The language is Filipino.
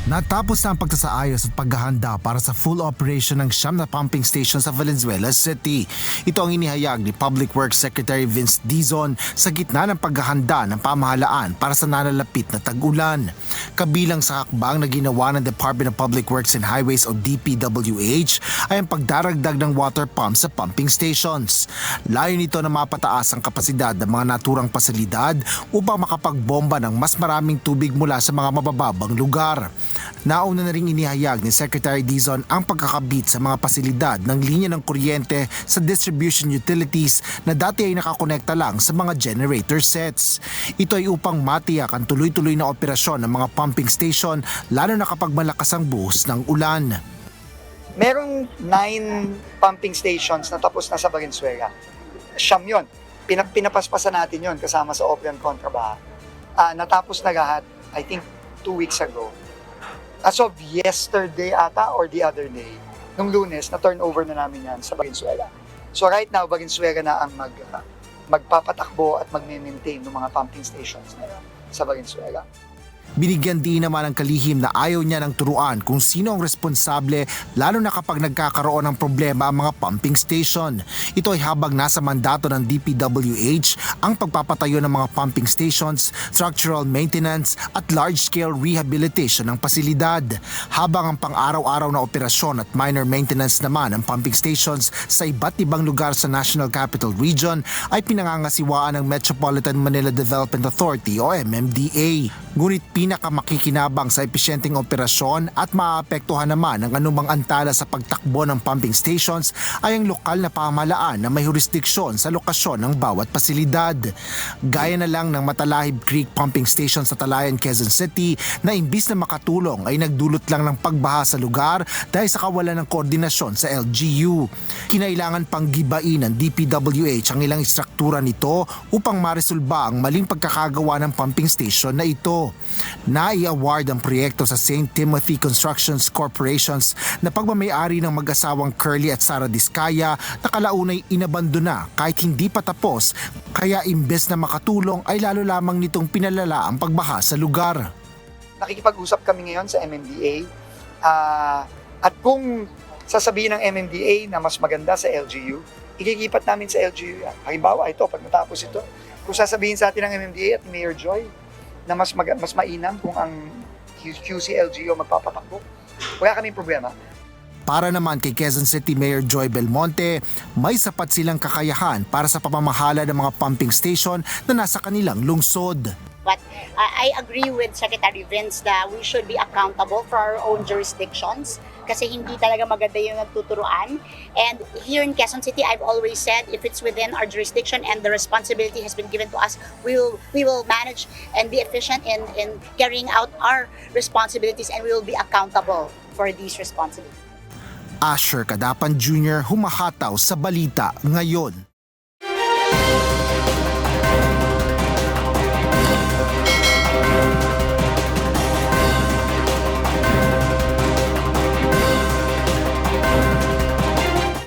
Natapos na ang pagsasaayos at paghahanda para sa full operation ng 9 na pumping station sa Valenzuela City. Ito ang inihayag ni Public Works Secretary Vince Dizon sa gitna ng paghahanda ng pamahalaan para sa nalalapit na tag-ulan. Kabilang sa hakbang na ginawa ng Department of Public Works and Highways o DPWH ay ang pagdaragdag ng water pumps sa pumping stations. Layo nito na mapataas ang kapasidad ng mga naturang pasilidad upang makapagbomba ng mas maraming tubig mula sa mga mabababang lugar. Nauna na ring inihayag ni Secretary Dizon ang pagkakabit sa mga pasilidad ng linya ng kuryente sa distribution utilities na dati ay nakakonekta lang sa mga generator sets. Ito ay upang matiyak ang tuloy-tuloy na operasyon ng mga pumping station lalo na kapag malakas ang buhos ng ulan. Merong 9 pumping stations na tapos na sa Valenzuela. Siyam yun. Pinapaspasan natin yun kasama sa Oplan Contrabaha. Natapos na lahat, I think 2 weeks ago. As of yesterday ata or the other day, nung Lunes, na-turnover na namin yan sa Valenzuela. So right now, Valenzuela na ang magpapatakbo at mag-maintain ng mga pumping stations na yan sa Valenzuela. Binigyan din naman ng kalihim na ayaw niya ng turuan kung sino ang responsable lalo na kapag nagkakaroon ng problema ang mga pumping station. Ito ay habang nasa mandato ng DPWH ang pagpapatayo ng mga pumping stations, structural maintenance at large-scale rehabilitation ng pasilidad. Habang ang pang-araw-araw na operasyon at minor maintenance naman ng pumping stations sa iba't ibang lugar sa National Capital Region ay pinangangasiwaan ng Metropolitan Manila Development Authority o MMDA. Ngunit pinakamakikinabang sa epesyenteng operasyon at maapektuhan naman ng anumang antala sa pagtakbo ng pumping stations ay ang lokal na pamahalaan na may jurisdiksyon sa lokasyon ng bawat pasilidad. Gaya na lang ng Matalahib Creek Pumping Station sa Talayan, Quezon City na imbis na makatulong ay nagdulot lang ng pagbaha sa lugar dahil sa kawalan ng koordinasyon sa LGU. Kinailangan pang gibain ng DPWH ang ilang istruktura nito upang maresolba ang maling pagkakagawa ng pumping station na ito. Nai-award ang proyekto sa St. Timothy Constructions Corporations na pagmamayari ng mag-asawang Curly at Sara Diskaya na kalaunay inabandona kahit hindi pa tapos, kaya imbes na makatulong ay lalo lamang nitong pinalala ang pagbaha sa lugar. Nakikipag-usap kami ngayon sa MMDA at kung sasabihin ng MMDA na mas maganda sa LGU, ikilipat namin sa LGU yan. Halimbawa ito, pag matapos ito, kung sasabihin sa atin ng MMDA at Mayor Joy na mas mainam kung ang QC-LGU magpapatakbo, wala kaming problema. Para naman kay Quezon City Mayor Joy Belmonte, may sapat silang kakayahan para sa pamamahala ng mga pumping station na nasa kanilang lungsod. But I agree with Secretary Vince that we should be accountable for our own jurisdictions kasi hindi talaga maganda yung nagtuturuan. And here in Quezon City, I've always said if it's within our jurisdiction and the responsibility has been given to us, we will manage and be efficient in carrying out our responsibilities and we will be accountable for these responsibilities. Asher Kadapan Jr. humahataw sa balita ngayon.